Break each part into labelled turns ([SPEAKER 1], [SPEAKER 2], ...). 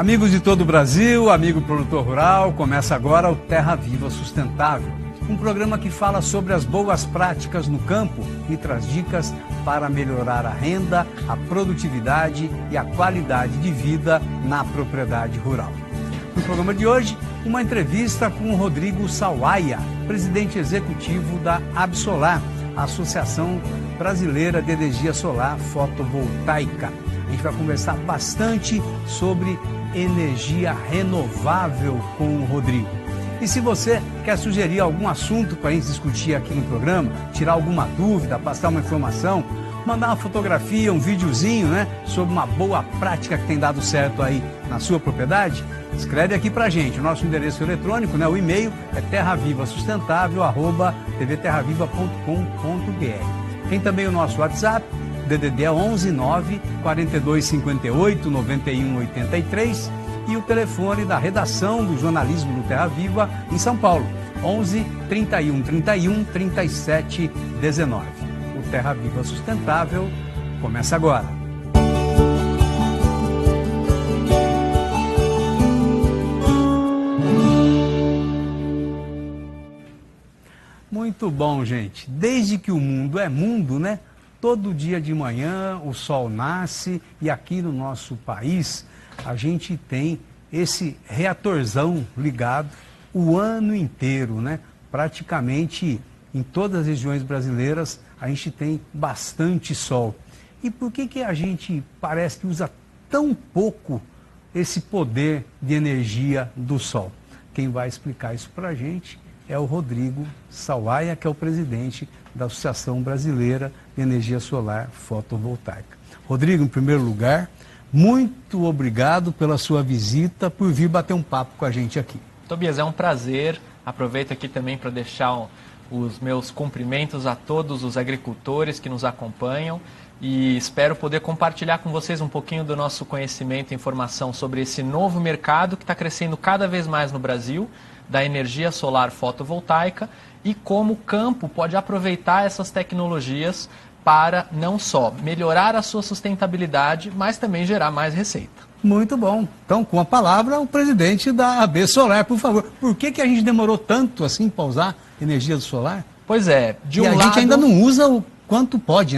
[SPEAKER 1] Amigos de todo o Brasil, amigo produtor rural, começa agora o Terra Viva Sustentável, um programa que fala sobre as boas práticas no campo e traz dicas para melhorar a renda, a produtividade e a qualidade de vida na propriedade rural. No programa de hoje, uma entrevista com o Rodrigo Sawaia, presidente executivo da Absolar, a Associação Brasileira de Energia Solar Fotovoltaica. A gente vai conversar bastante sobre energia renovável com o Rodrigo. E se você quer sugerir algum assunto para a gente discutir aqui no programa, tirar alguma dúvida, passar uma informação, mandar uma fotografia, um videozinho, sobre uma boa prática que tem dado certo aí na sua propriedade, escreve aqui pra gente. O nosso endereço eletrônico, o e-mail é terravivasustentável@tvterraviva.com.br. Tem também o nosso WhatsApp, DDD é 11 9 42 58 91 83 e o telefone da redação do jornalismo do Terra Viva em São Paulo, 11 31 31 37 19. O Terra Viva Sustentável começa agora. Muito bom, gente. Desde que o mundo é mundo, todo dia de manhã o sol nasce e aqui no nosso país a gente tem esse reatorzão ligado o ano inteiro, Praticamente em todas as regiões brasileiras a gente tem bastante sol. E por que a gente parece que usa tão pouco esse poder de energia do sol? Quem vai explicar isso para a gente é o Rodrigo Sawaia, que é o presidente da Associação Brasileira de Energia Solar Fotovoltaica. Rodrigo, em primeiro lugar, muito obrigado pela sua visita, por vir bater um papo com a gente aqui.
[SPEAKER 2] Tobias, é um prazer. Aproveito aqui também para deixar os meus cumprimentos a todos os agricultores que nos acompanham e espero poder compartilhar com vocês um pouquinho do nosso conhecimento e informação sobre esse novo mercado que está crescendo cada vez mais no Brasil, da energia solar fotovoltaica, e como o campo pode aproveitar essas tecnologias para não só melhorar a sua sustentabilidade, mas também gerar mais receita.
[SPEAKER 1] Muito bom. Então, com a palavra, o presidente da AB Solar, por favor. Por que a gente demorou tanto assim para usar energia do solar?
[SPEAKER 2] Pois é,
[SPEAKER 1] a gente ainda não usa o quanto pode,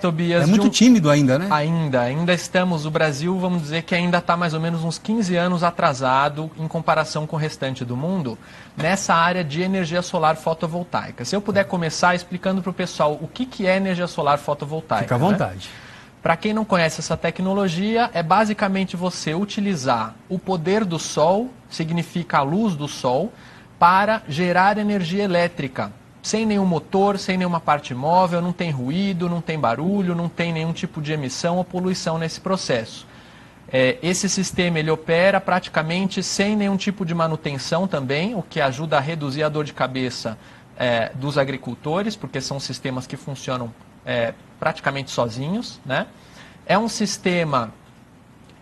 [SPEAKER 2] Tobias.
[SPEAKER 1] É muito tímido ainda,
[SPEAKER 2] Ainda estamos, o Brasil, vamos dizer que ainda está mais ou menos uns 15 anos atrasado em comparação com o restante do mundo nessa área de energia solar fotovoltaica. Se eu puder começar explicando para o pessoal o que é energia solar fotovoltaica.
[SPEAKER 1] Fica à vontade.
[SPEAKER 2] Para quem não conhece essa tecnologia, é basicamente você utilizar o poder do sol, significa a luz do sol, para gerar energia elétrica. Sem nenhum motor, sem nenhuma parte móvel, não tem ruído, não tem barulho, não tem nenhum tipo de emissão ou poluição nesse processo. Esse sistema ele opera praticamente sem nenhum tipo de manutenção também, o que ajuda a reduzir a dor de cabeça dos agricultores, porque são sistemas que funcionam praticamente sozinhos, É um sistema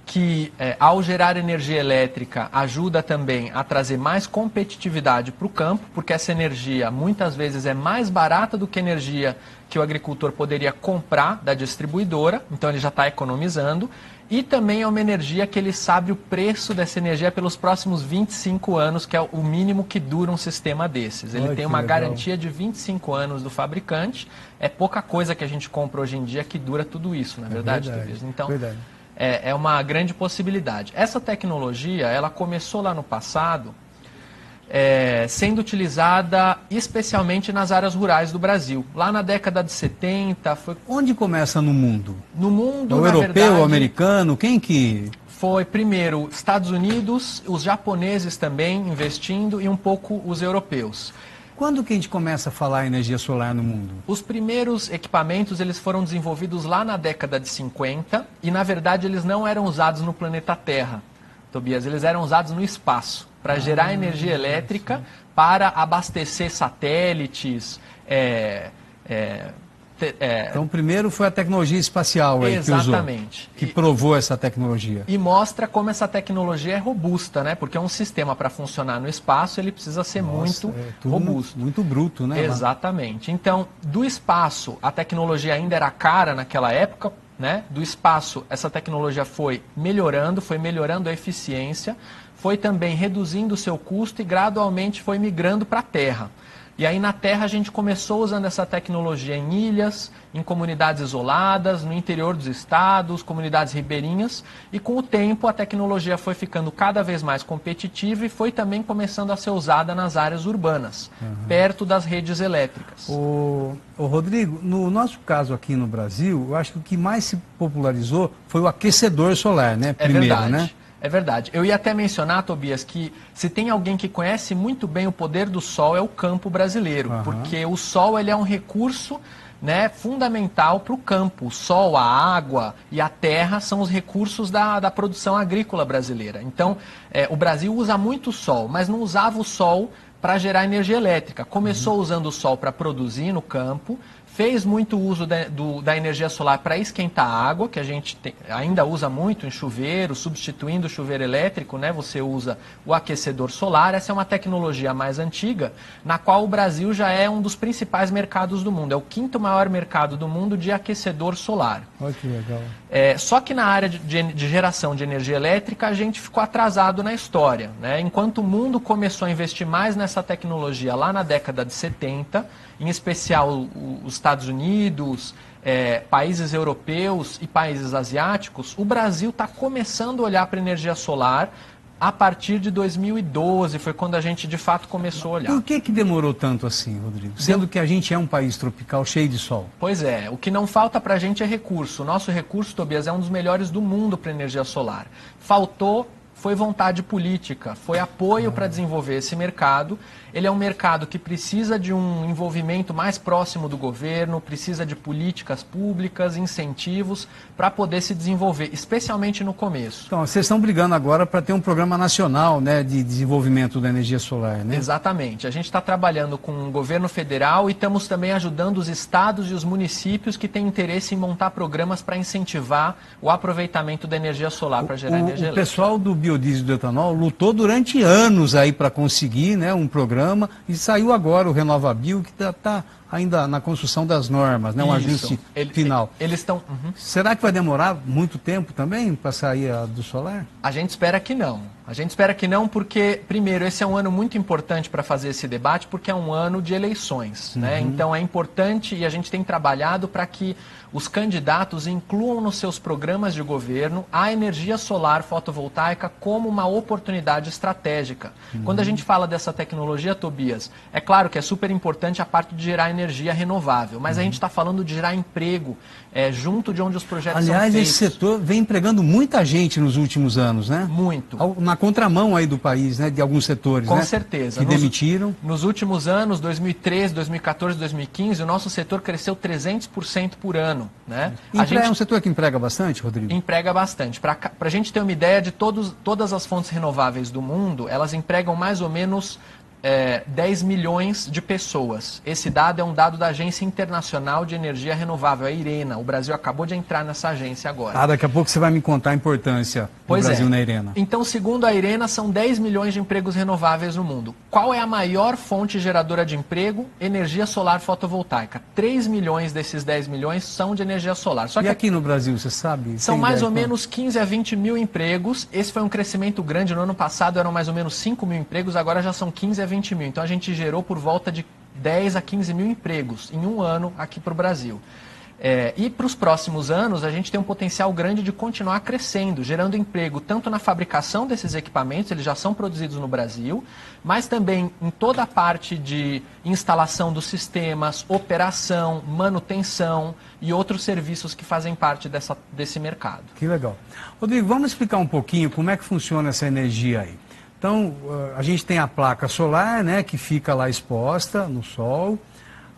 [SPEAKER 2] que, ao gerar energia elétrica, ajuda também a trazer mais competitividade para o campo, porque essa energia muitas vezes é mais barata do que a energia que o agricultor poderia comprar da distribuidora, então ele já está economizando, e também é uma energia que ele sabe o preço dessa energia pelos próximos 25 anos, que é o mínimo que dura um sistema desses. Ele tem uma garantia de 25 anos do fabricante, é pouca coisa que a gente compra hoje em dia que dura tudo isso, na verdade, Tobias. Então, é uma grande possibilidade. Essa tecnologia, ela começou lá no passado, sendo utilizada especialmente nas áreas rurais do Brasil. Lá na década de 70...
[SPEAKER 1] Onde começa no mundo?
[SPEAKER 2] No mundo,
[SPEAKER 1] o europeu, o americano, quem que...
[SPEAKER 2] Foi primeiro Estados Unidos, os japoneses também investindo e um pouco os europeus.
[SPEAKER 1] Quando que a gente começa a falar em energia solar no mundo?
[SPEAKER 2] Os primeiros equipamentos eles foram desenvolvidos lá na década de 50 e, na verdade, eles não eram usados no planeta Terra, Tobias. Eles eram usados no espaço para gerar energia elétrica, para abastecer satélites.
[SPEAKER 1] Então, primeiro foi a tecnologia espacial aí
[SPEAKER 2] Exatamente.
[SPEAKER 1] que provou essa tecnologia.
[SPEAKER 2] E mostra como essa tecnologia é robusta, Porque um sistema para funcionar no espaço, ele precisa ser muito robusto.
[SPEAKER 1] Muito bruto,
[SPEAKER 2] Exatamente. Então, do espaço, a tecnologia ainda era cara naquela época, né? Do espaço, essa tecnologia foi melhorando a eficiência, foi também reduzindo o seu custo e gradualmente foi migrando para a terra. E aí na terra a gente começou usando essa tecnologia em ilhas, em comunidades isoladas, no interior dos estados, comunidades ribeirinhas, e com o tempo a tecnologia foi ficando cada vez mais competitiva e foi também começando a ser usada nas áreas urbanas, perto das redes elétricas.
[SPEAKER 1] O Rodrigo, no nosso caso aqui no Brasil, eu acho que o que mais se popularizou foi o aquecedor solar, né? Primeiro,
[SPEAKER 2] verdade.
[SPEAKER 1] Né?
[SPEAKER 2] É verdade. Eu ia até mencionar, Tobias, que se tem alguém que conhece muito bem o poder do sol é o campo brasileiro, porque o sol ele é um recurso, né, fundamental para o campo. O sol, a água e a terra são os recursos da produção agrícola brasileira. Então, o Brasil usa muito o sol, mas não usava o sol para gerar energia elétrica. Começou usando o sol para produzir no campo, fez muito uso da energia solar para esquentar a água, que a gente ainda usa muito em chuveiro, substituindo o chuveiro elétrico, né? Você usa o aquecedor solar. Essa é uma tecnologia mais antiga, na qual o Brasil já é um dos principais mercados do mundo. É o 5º maior mercado do mundo de aquecedor solar.
[SPEAKER 1] Olha que legal.
[SPEAKER 2] Só que na área de geração de energia elétrica, a gente ficou atrasado na história, né? Enquanto o mundo começou a investir mais nessa tecnologia lá na década de 70, em especial os Estados Unidos, países europeus e países asiáticos, o Brasil está começando a olhar para a energia solar a partir de 2012, foi quando a gente de fato começou a olhar.
[SPEAKER 1] Por que demorou tanto assim, Rodrigo? Sendo que a gente é um país tropical cheio de sol.
[SPEAKER 2] Pois é, o que não falta para a gente é recurso. O nosso recurso, Tobias, é um dos melhores do mundo para energia solar. Faltou, foi vontade política, foi apoio para desenvolver esse mercado. Ele é um mercado que precisa de um envolvimento mais próximo do governo, precisa de políticas públicas, incentivos para poder se desenvolver, especialmente no começo.
[SPEAKER 1] Então, vocês estão brigando agora para ter um programa nacional, né, de desenvolvimento da energia solar, né?
[SPEAKER 2] Exatamente. A gente está trabalhando com o governo federal e estamos também ajudando os estados e os municípios que têm interesse em montar programas para incentivar o aproveitamento da energia solar para gerar energia elétrica.
[SPEAKER 1] O pessoal do biodiesel e do etanol lutou durante anos aí para conseguir, né, um programa, e saiu agora o RenovaBio, que está ainda na construção das normas, né, um ajuste final.
[SPEAKER 2] Eles estão...
[SPEAKER 1] Será que vai demorar muito tempo também para sair do solar?
[SPEAKER 2] A gente espera que não. A gente espera que não porque, primeiro, esse é um ano muito importante para fazer esse debate, porque é um ano de eleições, né? Então é importante e a gente tem trabalhado para que os candidatos incluam nos seus programas de governo a energia solar fotovoltaica como uma oportunidade estratégica. Quando a gente fala dessa tecnologia, Tobias, é claro que é super importante a parte de gerar energia renovável, mas a gente está falando de gerar emprego junto de onde os projetos são feitos.
[SPEAKER 1] Aliás, esse setor vem empregando muita gente nos últimos anos, né?
[SPEAKER 2] Muito.
[SPEAKER 1] Na contramão aí do país, né, de alguns setores,
[SPEAKER 2] Com
[SPEAKER 1] né,
[SPEAKER 2] certeza.
[SPEAKER 1] que demitiram.
[SPEAKER 2] Nos últimos anos, 2013, 2014, 2015, o nosso setor cresceu 300% por ano. Né?
[SPEAKER 1] É um setor que emprega bastante, Rodrigo?
[SPEAKER 2] Emprega bastante. Para a gente ter uma ideia de todas as fontes renováveis do mundo, elas empregam mais ou menos 10 milhões de pessoas. Esse dado é um dado da Agência Internacional de Energia Renovável, a IRENA. O Brasil acabou de entrar nessa agência agora.
[SPEAKER 1] Daqui a pouco você vai me contar a importância do Brasil na IRENA.
[SPEAKER 2] Então, segundo a IRENA, são 10 milhões de empregos renováveis no mundo. Qual é a maior fonte geradora de emprego? Energia solar fotovoltaica. 3 milhões desses 10 milhões são de energia solar. Só que
[SPEAKER 1] aqui no Brasil, você sabe?
[SPEAKER 2] São mais ou menos 15 a 20 mil empregos. Esse foi um crescimento grande. No ano passado eram mais ou menos 5 mil empregos, agora já são 15 a 20 mil. Então a gente gerou por volta de 10 a 15 mil empregos em um ano aqui para o Brasil. E para os próximos anos, a gente tem um potencial grande de continuar crescendo, gerando emprego tanto na fabricação desses equipamentos, eles já são produzidos no Brasil, mas também em toda a parte de instalação dos sistemas, operação, manutenção e outros serviços que fazem parte desse mercado.
[SPEAKER 1] Que legal. Rodrigo, vamos explicar um pouquinho como é que funciona essa energia aí. Então, a gente tem a placa solar, né, que fica lá exposta no sol.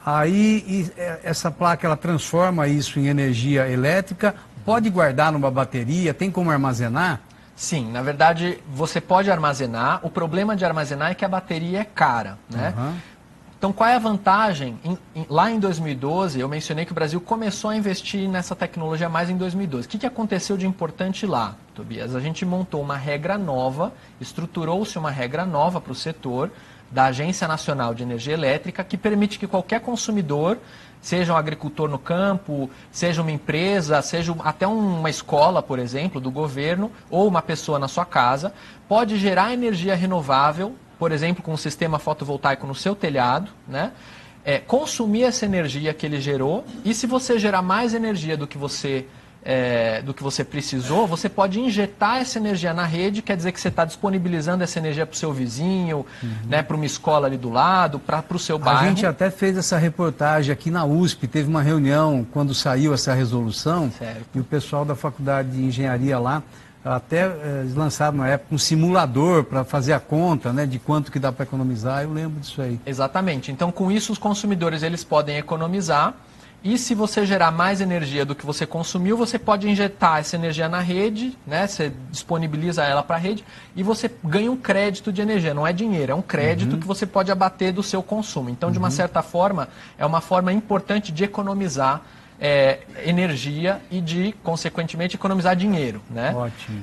[SPEAKER 1] Aí, essa placa, ela transforma isso em energia elétrica. Pode guardar numa bateria? Tem como armazenar?
[SPEAKER 2] Sim, na verdade, você pode armazenar. O problema de armazenar é que a bateria é cara, né? Então, qual é a vantagem? Lá em 2012, eu mencionei que o Brasil começou a investir nessa tecnologia mais em 2012. O que aconteceu de importante lá, Tobias? A gente montou uma regra nova, estruturou-se uma regra nova para o setor da Agência Nacional de Energia Elétrica, que permite que qualquer consumidor, seja um agricultor no campo, seja uma empresa, seja até uma escola, por exemplo, do governo, ou uma pessoa na sua casa, pode gerar energia renovável, por exemplo, com um sistema fotovoltaico no seu telhado, né? Consumir essa energia que ele gerou, e se você gerar mais energia do que você precisou, você pode injetar essa energia na rede, quer dizer que você está disponibilizando essa energia para o seu vizinho, né, para uma escola ali do lado, para o seu bairro.
[SPEAKER 1] A gente até fez essa reportagem aqui na USP, teve uma reunião quando saiu essa resolução,
[SPEAKER 2] certo.
[SPEAKER 1] E o pessoal da Faculdade de Engenharia lá, até eles lançaram na época um simulador para fazer a conta, né, de quanto que dá para economizar, eu lembro disso aí.
[SPEAKER 2] Exatamente, então com isso os consumidores eles podem economizar. E se você gerar mais energia do que você consumiu, você pode injetar essa energia na rede, né? Você disponibiliza ela para a rede e você ganha um crédito de energia. Não é dinheiro, é um crédito que você pode abater do seu consumo. Então, de uma certa forma, é uma forma importante de economizar energia e de, consequentemente, economizar dinheiro, né?
[SPEAKER 1] Ótimo.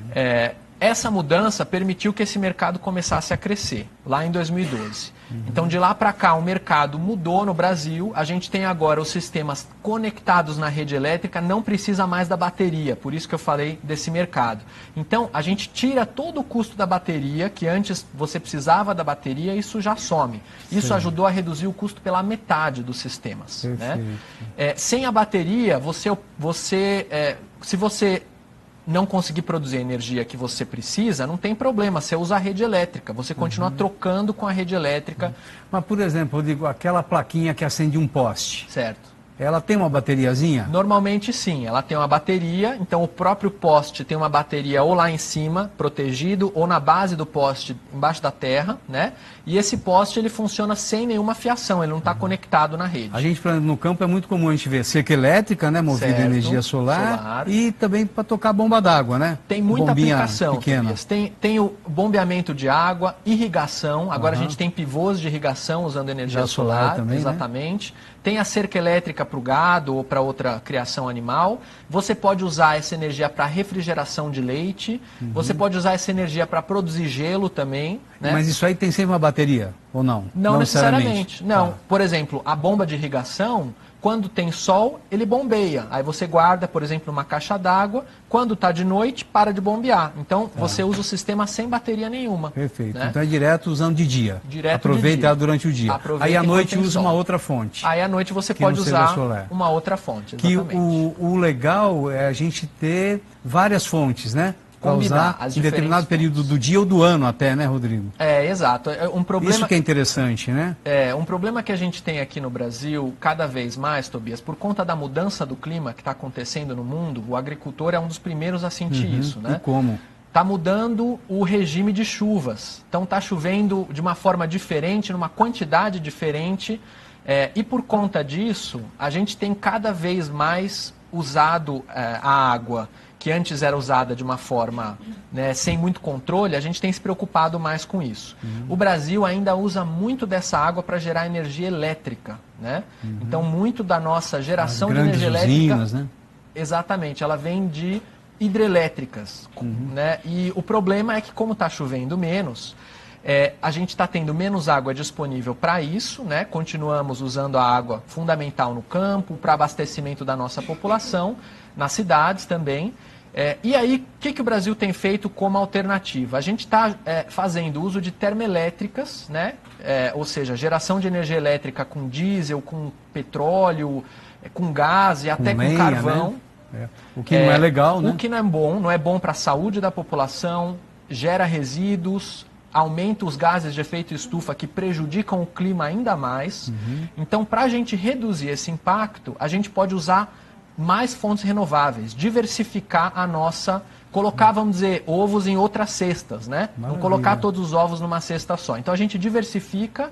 [SPEAKER 2] Essa mudança permitiu que esse mercado começasse a crescer, lá em 2012. Então, de lá para cá, o mercado mudou no Brasil. A gente tem agora os sistemas conectados na rede elétrica, não precisa mais da bateria, por isso que eu falei desse mercado. Então, a gente tira todo o custo da bateria, que antes você precisava da bateria, isso já some. Isso ajudou a reduzir o custo pela metade dos sistemas. Né? Sem a bateria, se você não conseguir produzir a energia que você precisa, não tem problema, você usa a rede elétrica, você continua trocando com a rede elétrica.
[SPEAKER 1] Mas, por exemplo, eu digo, aquela plaquinha que acende um poste,
[SPEAKER 2] Certo.
[SPEAKER 1] ela tem uma bateriazinha?
[SPEAKER 2] Normalmente sim, ela tem uma bateria, então o próprio poste tem uma bateria ou lá em cima, protegido, ou na base do poste, embaixo da terra, né? E esse poste ele funciona sem nenhuma fiação, ele não está conectado na rede.
[SPEAKER 1] A gente, por exemplo, no campo é muito comum a gente ver cerca elétrica, né, movida a energia solar, e também para tocar bomba d'água, né?
[SPEAKER 2] Tem muita aplicação,
[SPEAKER 1] pequena.
[SPEAKER 2] Tem o bombeamento de água, irrigação, agora a gente tem pivôs de irrigação usando energia solar
[SPEAKER 1] também,
[SPEAKER 2] exatamente. Né? Tem a cerca elétrica para o gado ou para outra criação animal. Você pode usar essa energia para refrigeração de leite. Você pode usar essa energia para produzir gelo também. Né?
[SPEAKER 1] Mas isso aí tem sempre uma bateria, ou não?
[SPEAKER 2] Não necessariamente. Não. Por exemplo, a bomba de irrigação, quando tem sol, ele bombeia. Aí você guarda, por exemplo, uma caixa d'água. Quando está de noite, para de bombear. Então, você usa o sistema sem bateria nenhuma.
[SPEAKER 1] Perfeito.
[SPEAKER 2] Né?
[SPEAKER 1] Então é direto usando de dia.
[SPEAKER 2] Aproveita
[SPEAKER 1] ela durante o dia. Aí à noite usa uma outra fonte.
[SPEAKER 2] Aí à noite você pode usar uma outra fonte. Exatamente.
[SPEAKER 1] Que o legal é a gente ter várias fontes, né? Para usar em determinado período do dia ou do ano até, né, Rodrigo?
[SPEAKER 2] Exato.
[SPEAKER 1] Isso que é interessante, né?
[SPEAKER 2] Um problema que a gente tem aqui no Brasil, cada vez mais, Tobias, por conta da mudança do clima que está acontecendo no mundo, o agricultor é um dos primeiros a sentir isso, né?
[SPEAKER 1] E como?
[SPEAKER 2] Está mudando o regime de chuvas. Então está chovendo de uma forma diferente, numa quantidade diferente. E por conta disso, a gente tem cada vez mais usado a água que antes era usada de uma forma, né, sem muito controle, a gente tem se preocupado mais com isso. O Brasil ainda usa muito dessa água para gerar energia elétrica. Né? Então, muito da nossa geração de energia elétrica...
[SPEAKER 1] Né?
[SPEAKER 2] Exatamente, ela vem de hidrelétricas. Né? E o problema é que, como está chovendo menos, a gente está tendo menos água disponível para isso, né? Continuamos usando a água fundamental no campo, para abastecimento da nossa população, nas cidades também. E aí, o que o Brasil tem feito como alternativa? A gente está fazendo uso de termoelétricas, né? Ou seja, geração de energia elétrica com diesel, com petróleo, com gás e até com carvão.
[SPEAKER 1] Né? O que não é legal, né?
[SPEAKER 2] O que não é bom para a saúde da população, gera resíduos, aumenta os gases de efeito estufa que prejudicam o clima ainda mais. Então, para a gente reduzir esse impacto, a gente pode usar mais fontes renováveis, diversificar a nossa, colocar, vamos dizer, ovos em outras cestas, né? Não colocar todos os ovos numa cesta só. Então a gente diversifica.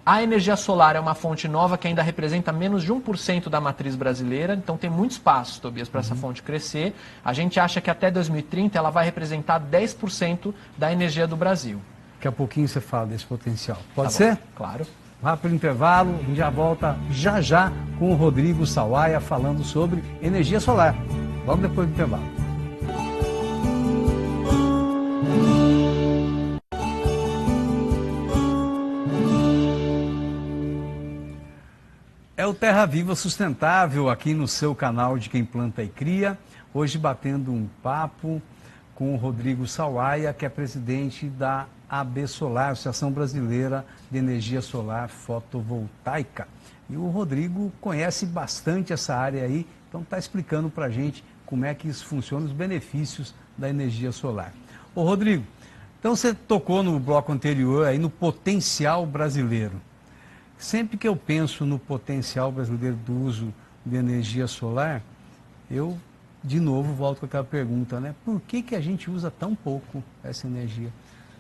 [SPEAKER 2] A energia solar é uma fonte nova que ainda representa menos de 1% da matriz brasileira, então tem muito espaço, Tobias, para essa fonte crescer. A gente acha que até 2030 ela vai representar 10% da energia do Brasil.
[SPEAKER 1] Daqui a pouquinho você fala desse potencial. Pode ser?
[SPEAKER 2] Claro.
[SPEAKER 1] Rápido intervalo, a gente já volta já com o Rodrigo Sawaia falando sobre energia solar. Logo depois do intervalo. É o Terra Viva Sustentável, aqui no seu canal de Quem Planta e Cria. Hoje batendo um papo com o Rodrigo Sawaia, que é presidente da AB Solar, Associação Brasileira de Energia Solar Fotovoltaica. E o Rodrigo conhece bastante essa área aí, então está explicando para a gente como é que isso funciona, os benefícios da energia solar. Ô Rodrigo, então você tocou no bloco anterior aí no potencial brasileiro. Sempre que eu penso no potencial brasileiro do uso de energia solar, eu de novo volto com aquela pergunta, né? Por que a gente usa tão pouco essa energia?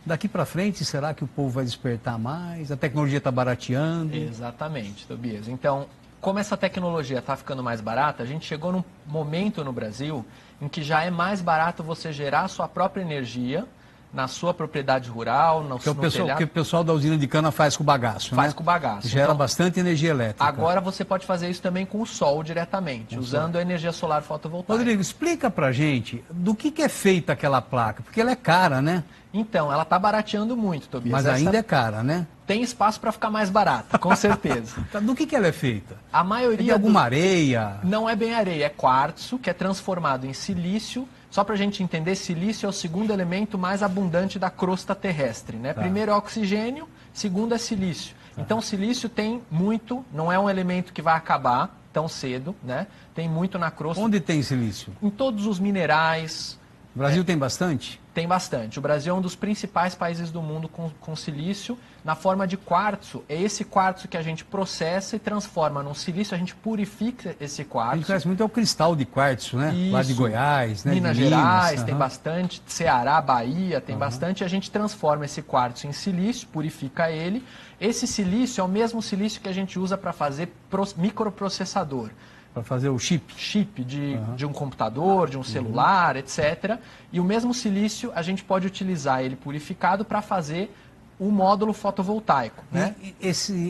[SPEAKER 1] Daqui para frente, será que o povo vai despertar mais? A tecnologia está barateando?
[SPEAKER 2] Exatamente, Tobias. Então, como essa tecnologia está ficando mais barata, a gente chegou num momento no Brasil em que já é mais barato você gerar a sua própria energia na sua propriedade rural, no telhado.
[SPEAKER 1] Que o pessoal da usina de cana faz com o bagaço,
[SPEAKER 2] Faz
[SPEAKER 1] né?
[SPEAKER 2] com o bagaço.
[SPEAKER 1] Gera
[SPEAKER 2] então,
[SPEAKER 1] bastante energia elétrica.
[SPEAKER 2] Agora você pode fazer isso também com o sol diretamente, usando a energia solar fotovoltaica.
[SPEAKER 1] Rodrigo, explica pra gente do que é feita aquela placa, porque ela é cara, né?
[SPEAKER 2] Então, ela está barateando muito, Tobias.
[SPEAKER 1] Mas ainda é cara, né?
[SPEAKER 2] Tem espaço para ficar mais barata, com certeza.
[SPEAKER 1] Do que ela é feita?
[SPEAKER 2] A maioria
[SPEAKER 1] de alguma areia?
[SPEAKER 2] Não é bem areia, é quartzo, que é transformado em silício. Só para a gente entender, silício é o segundo elemento mais abundante da crosta terrestre, né?
[SPEAKER 1] Tá.
[SPEAKER 2] Primeiro é oxigênio, segundo é silício. Tá. Então, silício tem muito, não é um elemento que vai acabar tão cedo, né? Tem muito na crosta.
[SPEAKER 1] Onde tem silício?
[SPEAKER 2] Em todos os minerais.
[SPEAKER 1] O Brasil tem bastante?
[SPEAKER 2] Tem bastante. O Brasil é um dos principais países do mundo com silício na forma de quartzo. É esse quartzo que a gente processa e transforma num silício, a gente purifica esse quartzo.
[SPEAKER 1] A gente conhece muito é o cristal de quartzo, né?
[SPEAKER 2] Isso.
[SPEAKER 1] Lá de Goiás, né?
[SPEAKER 2] Minas Gerais, tem bastante. Ceará, Bahia, tem bastante. A gente transforma esse quartzo em silício, purifica ele. Esse silício é o mesmo silício que a gente usa para fazer microprocessador.
[SPEAKER 1] Para fazer o chip?
[SPEAKER 2] Chip de um computador, de um celular, etc. E o mesmo silício a gente pode utilizar ele purificado para fazer o módulo fotovoltaico. Né?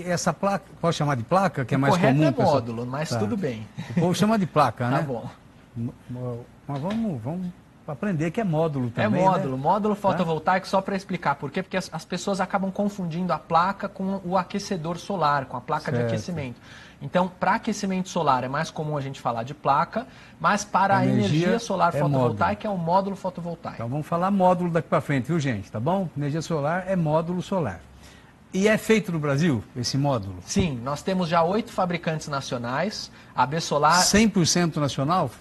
[SPEAKER 1] Essa placa, pode chamar de placa, que é mais comum?
[SPEAKER 2] O correto é módulo, mas tudo bem.
[SPEAKER 1] O povo chama de placa, né?
[SPEAKER 2] Tá bom.
[SPEAKER 1] Mas vamos aprender que é módulo também,
[SPEAKER 2] É módulo,
[SPEAKER 1] né?
[SPEAKER 2] módulo fotovoltaico, só para explicar por quê? Porque as pessoas acabam confundindo a placa com o aquecedor solar, com a placa de aquecimento. Então, para aquecimento solar é mais comum a gente falar de placa, mas para a energia solar fotovoltaica é o módulo fotovoltaico.
[SPEAKER 1] Então vamos falar módulo daqui para frente, viu gente? Tá bom? Energia solar é módulo solar. E é feito no Brasil, esse módulo?
[SPEAKER 2] Sim, nós temos já 8 fabricantes nacionais. A AB Solar...
[SPEAKER 1] 100% nacional?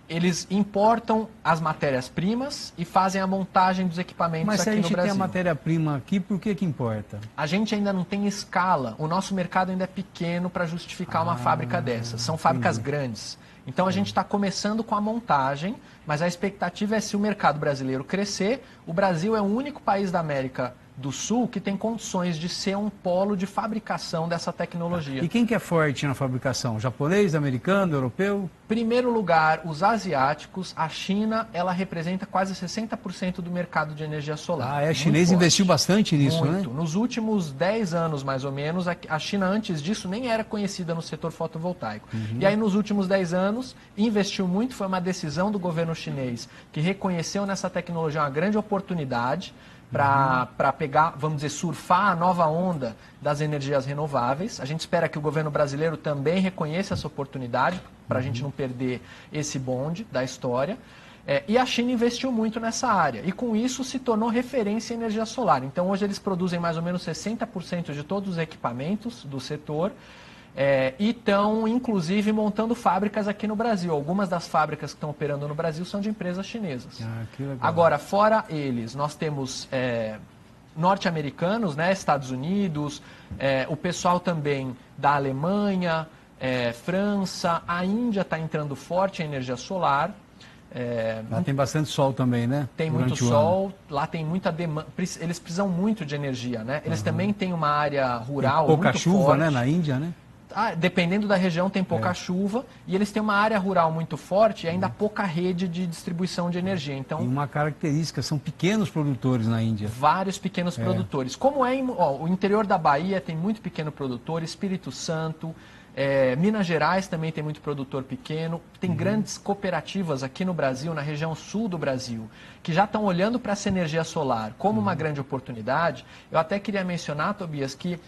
[SPEAKER 2] Eles importam as matérias-primas e fazem a montagem dos equipamentos aqui no Brasil. Mas se a gente
[SPEAKER 1] tem a matéria-prima aqui, por que importa?
[SPEAKER 2] A gente ainda não tem escala. O nosso mercado ainda é pequeno para justificar uma fábrica dessas. São fábricas grandes. Então a gente está começando com a montagem, mas a expectativa é, se o mercado brasileiro crescer, o Brasil é o único país da América do Sul que tem condições de ser um polo de fabricação dessa tecnologia.
[SPEAKER 1] E quem que é forte na fabricação? Japonês, americano, europeu?
[SPEAKER 2] Primeiro lugar, os asiáticos. A China, ela representa quase 60% do mercado de energia solar.
[SPEAKER 1] A chinês investiu bastante nisso,
[SPEAKER 2] muito,
[SPEAKER 1] né?
[SPEAKER 2] Nos últimos 10 anos, mais ou menos, a China antes disso nem era conhecida no setor fotovoltaico. E aí, nos últimos 10 anos, investiu muito. Foi uma decisão do governo chinês que reconheceu nessa tecnologia uma grande oportunidade para pegar, vamos dizer, surfar a nova onda das energias renováveis. A gente espera que o governo brasileiro também reconheça essa oportunidade, para a gente não perder esse bonde da história. E a China investiu muito nessa área, e com isso se tornou referência em energia solar. Então hoje eles produzem mais ou menos 60% de todos os equipamentos do setor, e estão, inclusive, montando fábricas aqui no Brasil. Algumas das fábricas que estão operando no Brasil são de empresas chinesas.
[SPEAKER 1] Que legal.
[SPEAKER 2] Agora, fora eles, nós temos norte-americanos, né, Estados Unidos, o pessoal também da Alemanha, França, a Índia está entrando forte em energia solar.
[SPEAKER 1] Lá tem bastante sol também, né?
[SPEAKER 2] Tem muito sol, lá tem muita demanda, eles precisam muito de energia, né? Eles também têm uma área rural
[SPEAKER 1] pouca
[SPEAKER 2] muito
[SPEAKER 1] chuva,
[SPEAKER 2] forte.
[SPEAKER 1] né? Na Índia, né?
[SPEAKER 2] Dependendo da região, tem pouca chuva, e eles têm uma área rural muito forte e ainda pouca rede de distribuição de energia. Então,
[SPEAKER 1] e uma característica, são pequenos produtores na Índia.
[SPEAKER 2] Vários pequenos produtores. Como o interior da Bahia tem muito pequeno produtor, Espírito Santo, Minas Gerais também tem muito produtor pequeno, tem grandes cooperativas aqui no Brasil, na região sul do Brasil, que já estão olhando para essa energia solar como uma grande oportunidade. Eu até queria mencionar, Tobias, que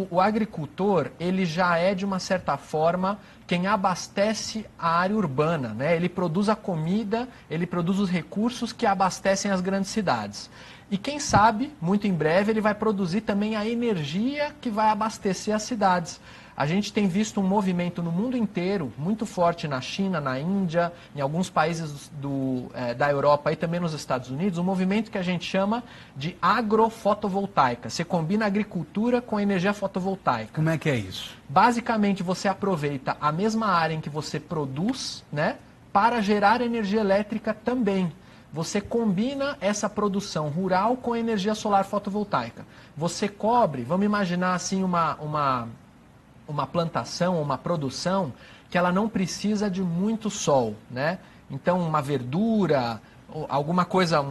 [SPEAKER 2] O agricultor, ele já é, de uma certa forma, quem abastece a área urbana, né? Ele produz a comida, ele produz os recursos que abastecem as grandes cidades. E quem sabe, muito em breve, ele vai produzir também a energia que vai abastecer as cidades. A gente tem visto um movimento no mundo inteiro, muito forte na China, na Índia, em alguns países da Europa e também nos Estados Unidos, um movimento que a gente chama de agrofotovoltaica. Você combina agricultura com energia fotovoltaica.
[SPEAKER 1] Como é que é isso?
[SPEAKER 2] Basicamente, você aproveita a mesma área em que você produz, né, para gerar energia elétrica também. Você combina essa produção rural com energia solar fotovoltaica. Você cobre, vamos imaginar assim uma plantação, uma produção que ela não precisa de muito sol, né? Então, uma verdura, alguma coisa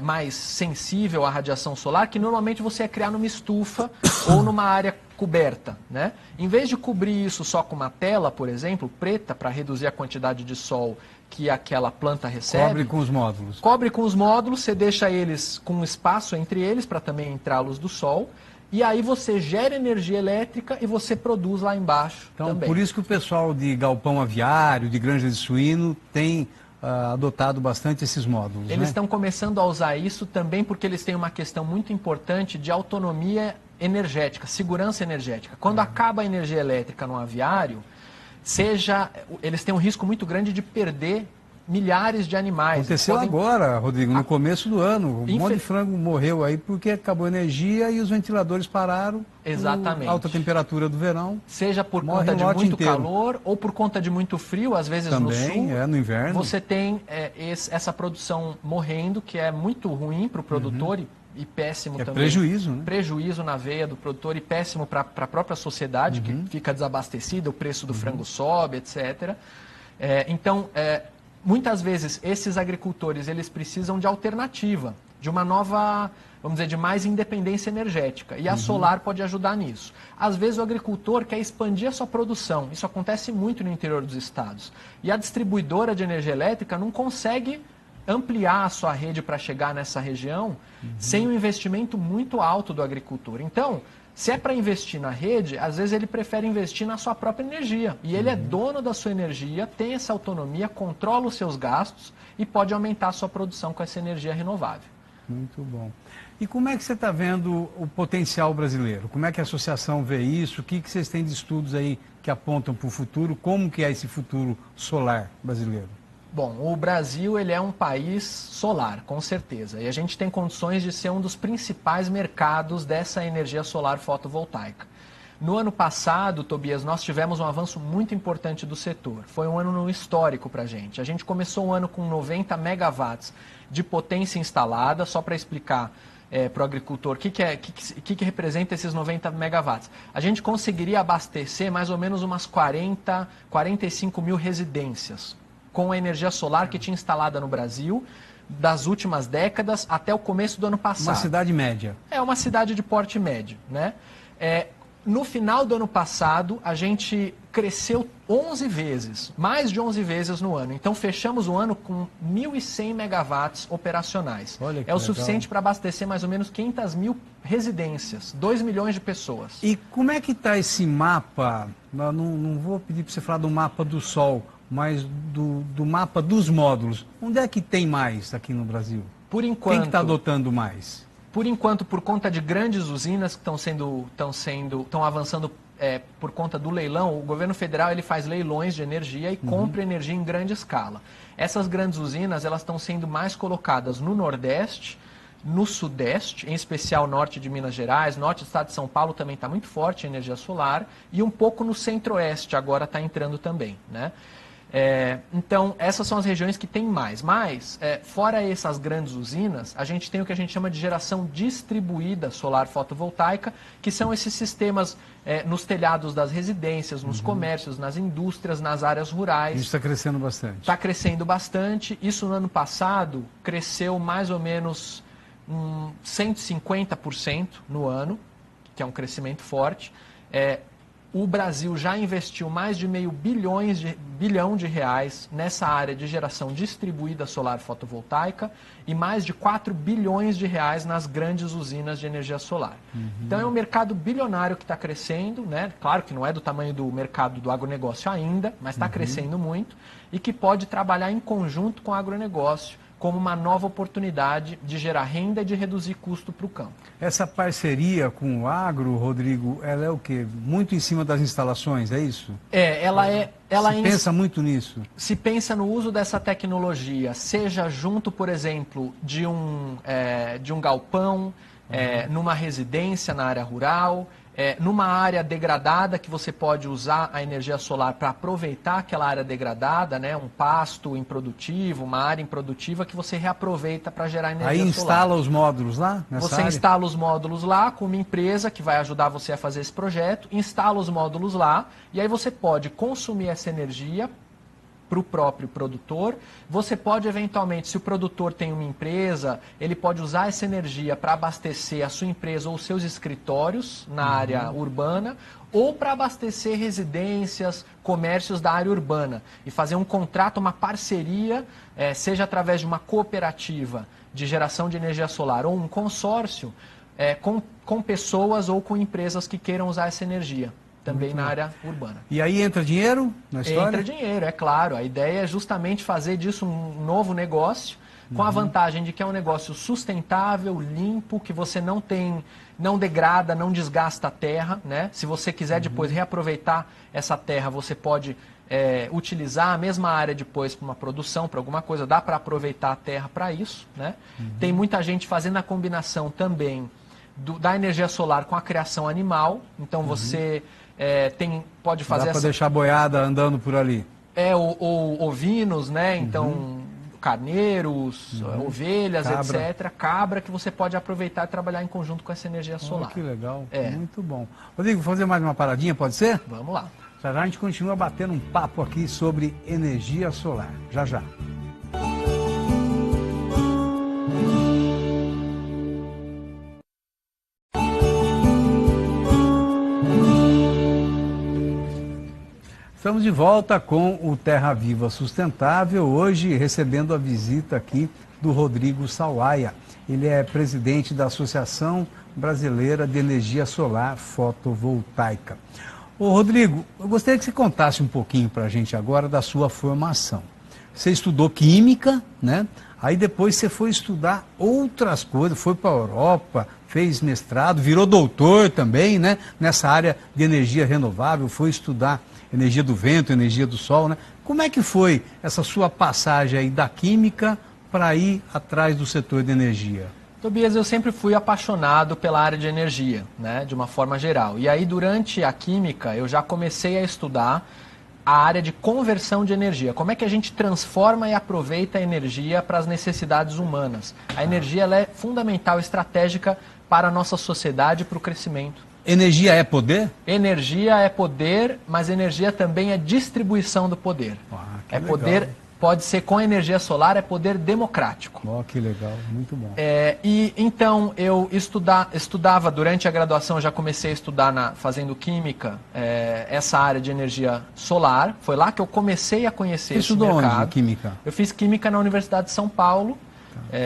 [SPEAKER 2] mais sensível à radiação solar, que normalmente você ia criar numa estufa ou numa área coberta, né? Em vez de cobrir isso só com uma tela, por exemplo, preta, para reduzir a quantidade de sol que aquela planta recebe.
[SPEAKER 1] Cobre com os módulos.
[SPEAKER 2] Cobre com os módulos, você deixa eles com um espaço entre eles para também entrar a luz do sol. E aí você gera energia elétrica e você produz lá embaixo também.
[SPEAKER 1] Então, por isso que o pessoal de galpão aviário, de granja de suíno, tem adotado bastante esses módulos.
[SPEAKER 2] Eles estão começando a usar isso também porque eles têm uma questão muito importante de autonomia energética, segurança energética. Quando acaba a energia elétrica no aviário, eles têm um risco muito grande de perder milhares de animais.
[SPEAKER 1] Aconteceu agora, Rodrigo, no começo do ano. Um monte de frango morreu aí porque acabou a energia e os ventiladores pararam.
[SPEAKER 2] Exatamente.
[SPEAKER 1] Alta temperatura do verão.
[SPEAKER 2] Seja por conta de muito calor ou por conta de muito frio, às vezes
[SPEAKER 1] também,
[SPEAKER 2] no sul.
[SPEAKER 1] no inverno.
[SPEAKER 2] Você tem essa produção morrendo, que é muito ruim para o produtor e péssimo também.
[SPEAKER 1] Prejuízo, né?
[SPEAKER 2] Prejuízo na veia do produtor e péssimo para a própria sociedade, que fica desabastecida, o preço do frango sobe, etc. Então, muitas vezes, esses agricultores, eles precisam de alternativa, de uma nova, vamos dizer, de mais independência energética. E a solar pode ajudar nisso. Às vezes, o agricultor quer expandir a sua produção. Isso acontece muito no interior dos estados. E a distribuidora de energia elétrica não consegue ampliar a sua rede para chegar nessa região sem um investimento muito alto do agricultor. Então, se é para investir na rede, às vezes ele prefere investir na sua própria energia. E ele é dono da sua energia, tem essa autonomia, controla os seus gastos e pode aumentar a sua produção com essa energia renovável.
[SPEAKER 1] Muito bom. E como é que você está vendo o potencial brasileiro? Como é que a associação vê isso? O que vocês têm de estudos aí que apontam para o futuro? Como que é esse futuro solar brasileiro?
[SPEAKER 2] Bom, o Brasil ele é um país solar, com certeza. E a gente tem condições de ser um dos principais mercados dessa energia solar fotovoltaica. No ano passado, Tobias, nós tivemos um avanço muito importante do setor. Foi um ano histórico para a gente. A gente começou o ano com 90 megawatts de potência instalada, só para explicar para o agricultor o que representa esses 90 megawatts. A gente conseguiria abastecer mais ou menos umas 45 mil residências com a energia solar que tinha instalada no Brasil das últimas décadas até o começo do ano passado.
[SPEAKER 1] Uma cidade média.
[SPEAKER 2] É uma cidade de porte médio, né? No final do ano passado, a gente cresceu 11 vezes, mais de 11 vezes no ano. Então, fechamos o ano com 1.100 megawatts operacionais.
[SPEAKER 1] Olha que
[SPEAKER 2] é o
[SPEAKER 1] legal.
[SPEAKER 2] Suficiente para abastecer mais ou menos 500 mil residências, 2 milhões de pessoas.
[SPEAKER 1] E como é que está esse mapa? Não vou pedir para você falar do mapa do Sol, mas do mapa dos módulos. Onde é que tem mais aqui no Brasil?
[SPEAKER 2] Por enquanto,
[SPEAKER 1] quem que está adotando mais?
[SPEAKER 2] Por enquanto, por conta de grandes usinas que estão avançando por conta do leilão, o governo federal ele faz leilões de energia e compra energia em grande escala. Essas grandes usinas elas estão sendo mais colocadas no Nordeste, no Sudeste, em especial norte de Minas Gerais, norte do estado de São Paulo também está muito forte a energia solar, e um pouco no Centro-Oeste agora está entrando também, né? Então, essas são as regiões que tem mais. Mas, fora essas grandes usinas, a gente tem o que a gente chama de geração distribuída solar fotovoltaica, que são esses sistemas nos telhados das residências, nos comércios, nas indústrias, nas áreas rurais.
[SPEAKER 1] Isso está crescendo bastante.
[SPEAKER 2] Está crescendo bastante. Isso no ano passado cresceu mais ou menos 150% no ano, que é um crescimento forte. O Brasil já investiu mais de bilhão de reais nessa área de geração distribuída solar fotovoltaica e mais de 4 bilhões de reais nas grandes usinas de energia solar. Então é um mercado bilionário que está crescendo, né? Claro que não é do tamanho do mercado do agronegócio ainda, mas está crescendo muito e que pode trabalhar em conjunto com o agronegócio como uma nova oportunidade de gerar renda e de reduzir custo para o campo.
[SPEAKER 1] Essa parceria com o agro, Rodrigo, ela é o quê? Muito em cima das instalações, é isso?
[SPEAKER 2] Se
[SPEAKER 1] pensa muito nisso?
[SPEAKER 2] Se pensa no uso dessa tecnologia, seja junto, por exemplo, de um galpão, numa residência na área rural, numa área degradada que você pode usar a energia solar para aproveitar aquela área degradada, né? Um pasto improdutivo, uma área improdutiva que você reaproveita para gerar energia solar.
[SPEAKER 1] Aí instala os módulos lá nessa
[SPEAKER 2] Você
[SPEAKER 1] área?
[SPEAKER 2] instala os módulos lá com uma empresa que vai ajudar você a fazer esse projeto, instala os módulos lá e aí você pode consumir essa energia para o próprio produtor. Você pode, eventualmente, se o produtor tem uma empresa, ele pode usar essa energia para abastecer a sua empresa ou seus escritórios na área urbana, ou para abastecer residências, comércios da área urbana e fazer um contrato, uma parceria, seja através de uma cooperativa de geração de energia solar ou um consórcio, com pessoas ou com empresas que queiram usar essa energia. Também na área urbana.
[SPEAKER 1] E aí entra dinheiro na história?
[SPEAKER 2] Entra dinheiro, é claro. A ideia é justamente fazer disso um novo negócio, com a vantagem de que é um negócio sustentável, limpo, que você não degrada, não desgasta a terra, né? Se você quiser depois reaproveitar essa terra, você pode utilizar a mesma área depois para uma produção, para alguma coisa, dá para aproveitar a terra para isso, né? Tem muita gente fazendo a combinação também da energia solar com a criação animal, então você pode fazer
[SPEAKER 1] Dá para deixar a boiada andando por ali.
[SPEAKER 2] Ou ovinos, né? Então, carneiros, ovelhas,
[SPEAKER 1] Cabra.
[SPEAKER 2] etc. Cabra que você pode aproveitar e trabalhar em conjunto com essa energia solar.
[SPEAKER 1] Que legal, muito bom. Rodrigo, vou fazer mais uma paradinha, pode ser?
[SPEAKER 2] Vamos lá.
[SPEAKER 1] Já já a gente continua batendo um papo aqui sobre energia solar. Já já. Estamos de volta com o Terra Viva Sustentável, hoje recebendo a visita aqui do Rodrigo Sawaia. Ele é presidente da Associação Brasileira de Energia Solar Fotovoltaica. Ô Rodrigo, eu gostaria que você contasse um pouquinho para a gente agora da sua formação. Você estudou Química, né? Aí depois você foi estudar outras coisas, foi para a Europa, fez mestrado, virou doutor também, né? Nessa área de energia renovável, foi estudar energia do vento, energia do sol, né? Como é que foi essa sua passagem aí da química para ir atrás do setor de energia?
[SPEAKER 2] Tobias, eu sempre fui apaixonado pela área de energia, né? De uma forma geral. E aí, durante a química, eu já comecei a estudar a área de conversão de energia. Como é que a gente transforma e aproveita a energia para as necessidades humanas? A energia ela é fundamental, estratégica para a nossa sociedade e para o crescimento.
[SPEAKER 1] Energia é poder?
[SPEAKER 2] Energia é poder, mas energia também é distribuição do poder.
[SPEAKER 1] Que legal.
[SPEAKER 2] Poder, pode ser com energia solar, é poder democrático.
[SPEAKER 1] Que legal, muito bom.
[SPEAKER 2] E então eu estudava durante a graduação, já comecei a estudar fazendo química, essa área de energia solar. Foi lá que eu comecei a conhecer esse mercado.
[SPEAKER 1] Você estudou onde, química?
[SPEAKER 2] Eu fiz química na Universidade de São Paulo.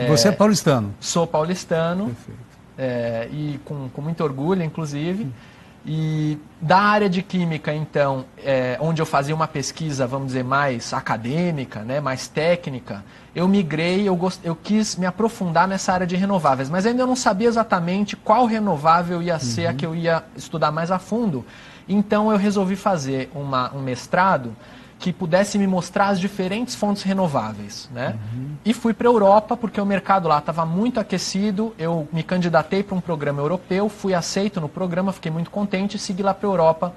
[SPEAKER 1] Você é paulistano?
[SPEAKER 2] Sou paulistano.
[SPEAKER 1] Perfeito.
[SPEAKER 2] E com muito orgulho, inclusive. E da área de química, então, onde eu fazia uma pesquisa, vamos dizer, mais acadêmica, né, mais técnica, eu migrei, eu quis me aprofundar nessa área de renováveis, mas ainda não sabia exatamente qual renovável ia ser a que eu ia estudar mais a fundo. Então eu resolvi fazer um mestrado que pudesse me mostrar as diferentes fontes renováveis, né? E fui para a Europa, porque o mercado lá estava muito aquecido, eu me candidatei para um programa europeu, fui aceito no programa, fiquei muito contente e segui lá para a Europa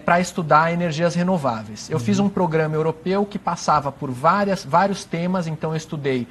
[SPEAKER 2] para estudar energias renováveis. Eu fiz um programa europeu que passava por vários temas, então eu estudei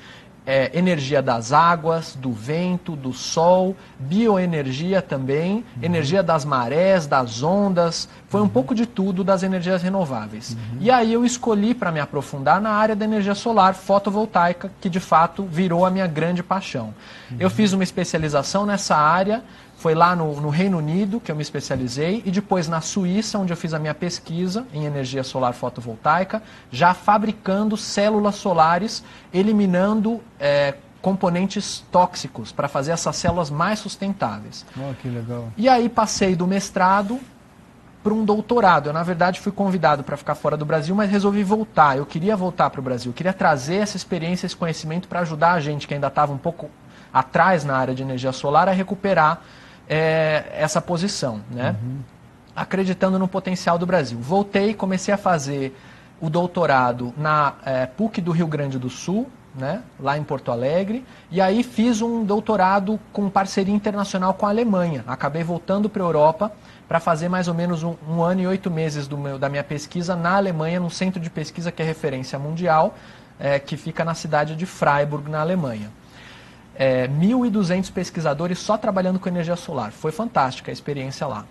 [SPEAKER 2] energia das águas, do vento, do sol, bioenergia também, energia das marés, das ondas, foi um pouco de tudo das energias renováveis. E aí eu escolhi para me aprofundar na área da energia solar fotovoltaica, que de fato virou a minha grande paixão. Eu fiz uma especialização nessa área, Foi lá no Reino Unido que eu me especializei e depois na Suíça, onde eu fiz a minha pesquisa em energia solar fotovoltaica, já fabricando células solares, eliminando componentes tóxicos para fazer essas células mais sustentáveis.
[SPEAKER 1] Oh, que legal.
[SPEAKER 2] E aí passei do mestrado para um doutorado. Eu, na verdade, fui convidado para ficar fora do Brasil, mas resolvi voltar. Eu queria voltar para o Brasil, eu queria trazer essa experiência, esse conhecimento para ajudar a gente que ainda estava um pouco atrás na área de energia solar a recuperar essa posição, né? Acreditando no potencial do Brasil. Voltei, comecei a fazer o doutorado na PUC do Rio Grande do Sul, né, lá em Porto Alegre, e aí fiz um doutorado com parceria internacional com a Alemanha. Acabei voltando para a Europa para fazer mais ou menos um ano e 8 meses da minha pesquisa na Alemanha, num centro de pesquisa que é referência mundial, que fica na cidade de Freiburg, na Alemanha. 1.200 pesquisadores só trabalhando com energia solar. Foi fantástica a experiência lá.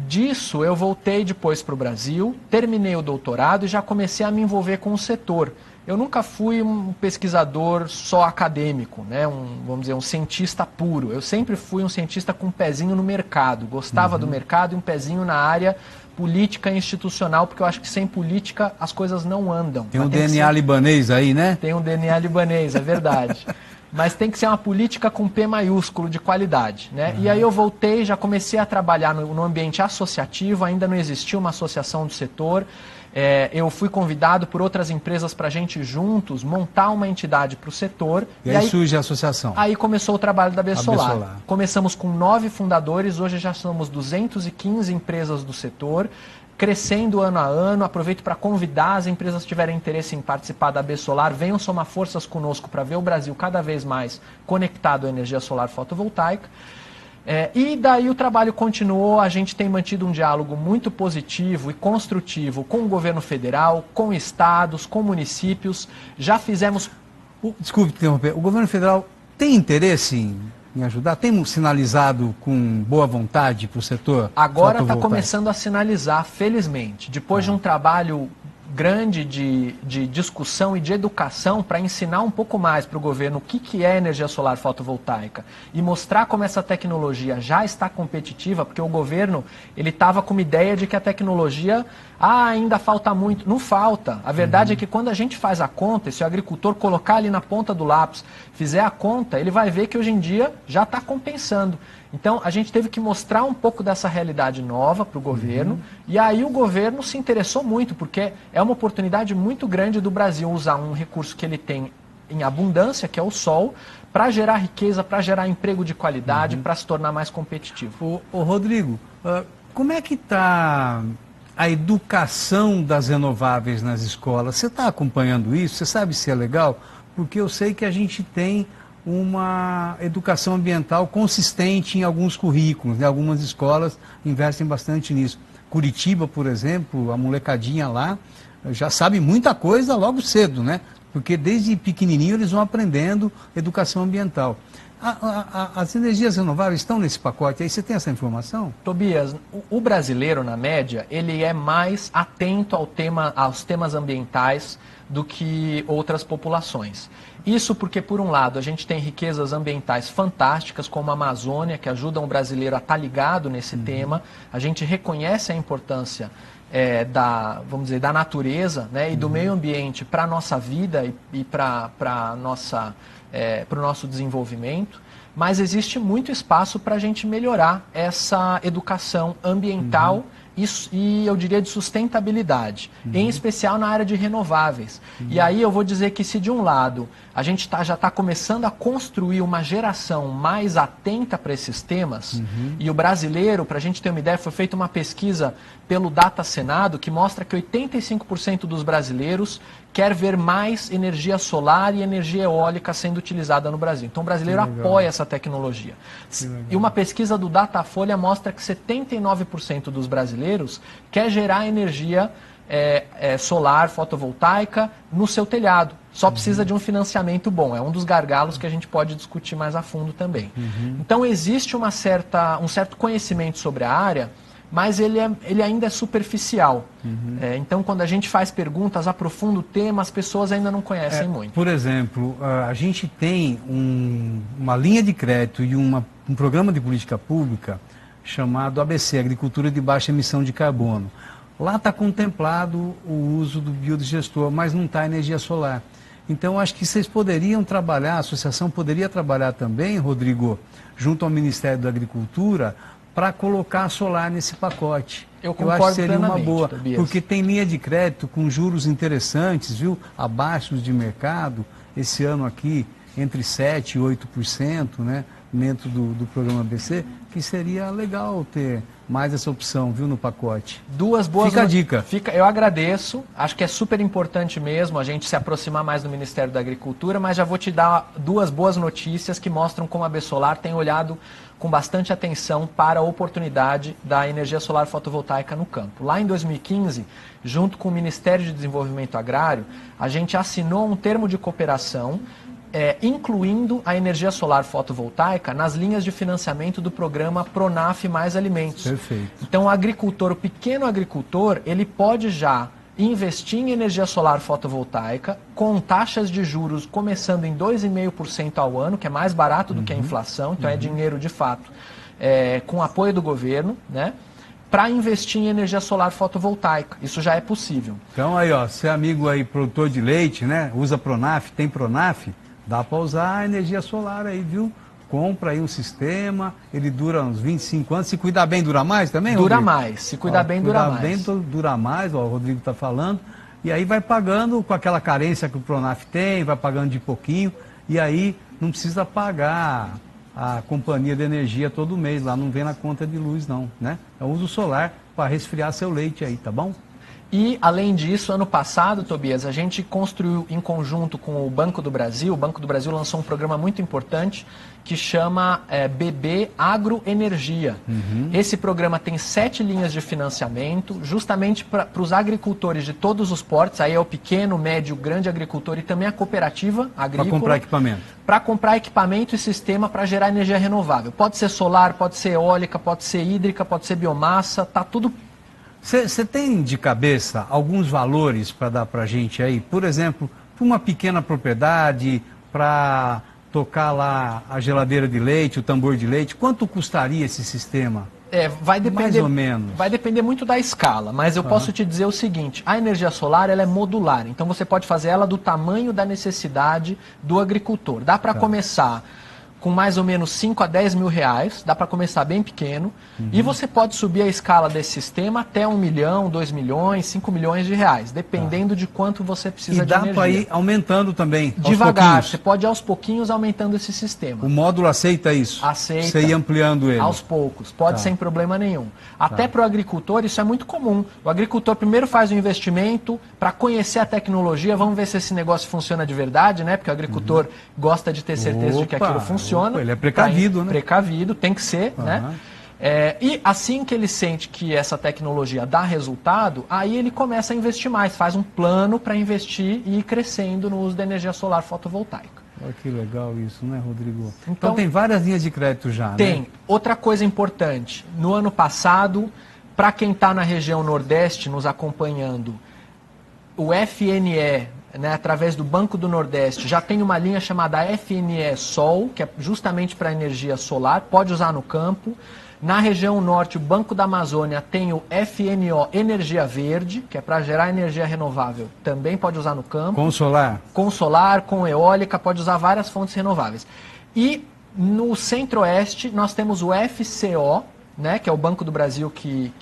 [SPEAKER 2] Disso eu voltei depois para o Brasil, terminei o doutorado e já comecei a me envolver com o setor. Eu nunca fui um pesquisador só acadêmico, né? Vamos dizer, um cientista puro. Eu sempre fui um cientista com um pezinho no mercado. Gostava do mercado e um pezinho na área política e institucional, porque eu acho que sem política as coisas não andam.
[SPEAKER 1] Tem um DNA libanês aí, né?
[SPEAKER 2] Tem um DNA libanês, é verdade. Mas tem que ser uma política com P maiúsculo, de qualidade, né? E aí eu voltei, já comecei a trabalhar no ambiente associativo, ainda não existia uma associação do setor. Eu fui convidado por outras empresas para a gente juntos montar uma entidade para o setor.
[SPEAKER 1] E aí surge a associação.
[SPEAKER 2] Aí começou o trabalho da Besolar. Começamos com 9 fundadores, hoje já somos 215 empresas do setor, crescendo ano a ano. Aproveito para convidar as empresas que tiverem interesse em participar da Besolar, venham somar forças conosco para ver o Brasil cada vez mais conectado à energia solar fotovoltaica. E daí o trabalho continuou, a gente tem mantido um diálogo muito positivo e construtivo com o governo federal, com estados, com municípios. Já fizemos...
[SPEAKER 1] Desculpe interromper, o governo federal tem interesse em ajudar? Tem sinalizado com boa vontade para o setor?
[SPEAKER 2] Agora está começando a sinalizar, felizmente. Depois de um trabalho grande de discussão e de educação para ensinar um pouco mais para o governo o que é energia solar fotovoltaica e mostrar como essa tecnologia já está competitiva, porque o governo ele estava com uma ideia de que a tecnologia ainda falta muito. Não falta. A verdade é que quando a gente faz a conta, e se o agricultor colocar ali na ponta do lápis, fizer a conta, ele vai ver que hoje em dia já está compensando. Então, a gente teve que mostrar um pouco dessa realidade nova para o governo, e aí o governo se interessou muito, porque é uma oportunidade muito grande do Brasil usar um recurso que ele tem em abundância, que é o sol, para gerar riqueza, para gerar emprego de qualidade, para se tornar mais competitivo.
[SPEAKER 1] Rodrigo, como é que está a educação das renováveis nas escolas? Você está acompanhando isso? Você sabe se é legal? Porque eu sei que a gente tem uma educação ambiental consistente em alguns currículos, né? Algumas escolas investem bastante nisso. Curitiba, por exemplo, a molecadinha lá já sabe muita coisa logo cedo, né? Porque desde pequenininho eles vão aprendendo educação ambiental. As energias renováveis estão nesse pacote aí? Você tem essa informação?
[SPEAKER 2] Tobias, o brasileiro, na média, ele é mais atento aos temas ambientais do que outras populações. Isso porque, por um lado, a gente tem riquezas ambientais fantásticas, como a Amazônia, que ajudam o brasileiro a estar ligado nesse tema. A gente reconhece a importância vamos dizer, da natureza, né, e do meio ambiente para a nossa vida e para o nosso desenvolvimento, mas existe muito espaço para a gente melhorar essa educação ambiental e eu diria de sustentabilidade, em especial na área de renováveis. E aí eu vou dizer que se de um lado a gente já está começando a construir uma geração mais atenta para esses temas, e o brasileiro, para a gente ter uma ideia, foi feita uma pesquisa pelo Data Senado que mostra que 85% dos brasileiros quer ver mais energia solar e energia eólica sendo utilizada no Brasil. Então o brasileiro apoia essa tecnologia. E uma pesquisa do Datafolha mostra que 79% dos brasileiros quer gerar energia solar, fotovoltaica, no seu telhado. Só precisa de um financiamento bom. É um dos gargalos que a gente pode discutir mais a fundo também. Então existe um certo conhecimento sobre a área, mas ele ainda é superficial. Então, quando a gente faz perguntas, aprofunda o tema, as pessoas ainda não conhecem muito.
[SPEAKER 1] Por exemplo, a gente tem uma linha de crédito e uma um programa de política pública chamado ABC, Agricultura de Baixa Emissão de Carbono. Lá está contemplado o uso do biodigestor, mas não está a energia solar. Então, acho que vocês poderiam trabalhar, a associação poderia trabalhar também, Rodrigo, junto ao Ministério da Agricultura, para colocar solar nesse pacote.
[SPEAKER 2] Eu concordo
[SPEAKER 1] acho que seria uma boa,
[SPEAKER 2] Tobias.
[SPEAKER 1] porque tem linha de crédito com juros interessantes, viu? Abaixo de mercado, esse ano aqui entre 7% e 8%, né? Dentro do programa ABC, que seria legal ter mais essa opção, viu, no pacote.
[SPEAKER 2] Duas boas...
[SPEAKER 1] Fica a dica.
[SPEAKER 2] Eu agradeço, acho que é super importante mesmo a gente se aproximar mais do Ministério da Agricultura, mas já vou te dar duas boas notícias que mostram como a BSolar tem olhado com bastante atenção para a oportunidade da energia solar fotovoltaica no campo. Lá em 2015, junto com o Ministério de Desenvolvimento Agrário, a gente assinou um termo de cooperação incluindo a energia solar fotovoltaica nas linhas de financiamento do programa Pronaf Mais Alimentos.
[SPEAKER 1] Perfeito.
[SPEAKER 2] Então, o pequeno agricultor, ele pode já investir em energia solar fotovoltaica com taxas de juros começando em 2,5% ao ano, que é mais barato do que a inflação, então é dinheiro de fato, com apoio do governo, né? Para investir em energia solar fotovoltaica. Isso já é possível.
[SPEAKER 1] Então aí, ó, você é amigo aí, produtor de leite, né? Usa Pronaf, tem Pronaf, dá para usar a energia solar aí, viu? Compra aí um sistema, ele dura uns 25 anos. Se cuidar bem, dura mais também,
[SPEAKER 2] Dura
[SPEAKER 1] Rodrigo?
[SPEAKER 2] mais. Se cuidar bem, dura mais.
[SPEAKER 1] Dura mais, ó, o Rodrigo está falando. E aí vai pagando com aquela carência que o Pronaf tem, vai pagando de pouquinho. E aí não precisa pagar a companhia de energia todo mês, lá não vem na conta de luz não, né? Eu uso solar para resfriar seu leite aí, tá bom?
[SPEAKER 2] E, além disso, ano passado, Tobias, a gente construiu em conjunto com o Banco do Brasil. O Banco do Brasil lançou um programa muito importante que chama BB Agroenergia. Esse programa tem 7 linhas de financiamento, justamente para os agricultores de todos os portes, aí é o pequeno, médio, grande agricultor e também a cooperativa agrícola.
[SPEAKER 1] Para comprar equipamento.
[SPEAKER 2] Para comprar equipamento e sistema para gerar energia renovável. Pode ser solar, pode ser eólica, pode ser hídrica, pode ser biomassa, tá tudo.
[SPEAKER 1] Você tem de cabeça alguns valores para dar para a gente aí? Por exemplo, para uma pequena propriedade, para tocar lá a geladeira de leite, o tambor de leite, quanto custaria esse sistema?
[SPEAKER 2] Vai depender,
[SPEAKER 1] mais ou menos.
[SPEAKER 2] Vai depender muito da escala, mas eu posso te dizer o seguinte, a energia solar ela é modular, então você pode fazer ela do tamanho da necessidade do agricultor. Dá para começar com mais ou menos 5 a 10 mil reais, dá para começar bem pequeno, e você pode subir a escala desse sistema até 1 milhão, 2 milhões, 5 milhões de reais, dependendo de quanto você precisa de energia.
[SPEAKER 1] E dá para ir aumentando também,
[SPEAKER 2] devagar, você pode aos pouquinhos aumentando esse sistema.
[SPEAKER 1] O módulo aceita isso?
[SPEAKER 2] Aceita.
[SPEAKER 1] Você ir ampliando ele?
[SPEAKER 2] Aos poucos, pode sem problema nenhum. Até para o agricultor isso é muito comum. O agricultor primeiro faz o investimento para conhecer a tecnologia, vamos ver se esse negócio funciona de verdade, né? Porque o agricultor gosta de ter certeza de que aquilo funciona.
[SPEAKER 1] Ele é precavido, né?
[SPEAKER 2] Precavido, tem que ser, né? E assim que ele sente que essa tecnologia dá resultado, aí ele começa a investir mais, faz um plano para investir e ir crescendo no uso da energia solar fotovoltaica.
[SPEAKER 1] Olha que legal isso, né, Rodrigo? Então tem várias linhas de crédito já, né?
[SPEAKER 2] Tem. Outra coisa importante, no ano passado, para quem está na região Nordeste nos acompanhando, o FNE, né, através do Banco do Nordeste, já tem uma linha chamada FNE Sol, que é justamente para energia solar, pode usar no campo. Na região Norte, o Banco da Amazônia tem o FNO Energia Verde, que é para gerar energia renovável, também pode usar no campo.
[SPEAKER 1] Com solar? Com
[SPEAKER 2] solar, com eólica, pode usar várias fontes renováveis. E no Centro-Oeste, nós temos o FCO, né, que é o Banco do Brasil que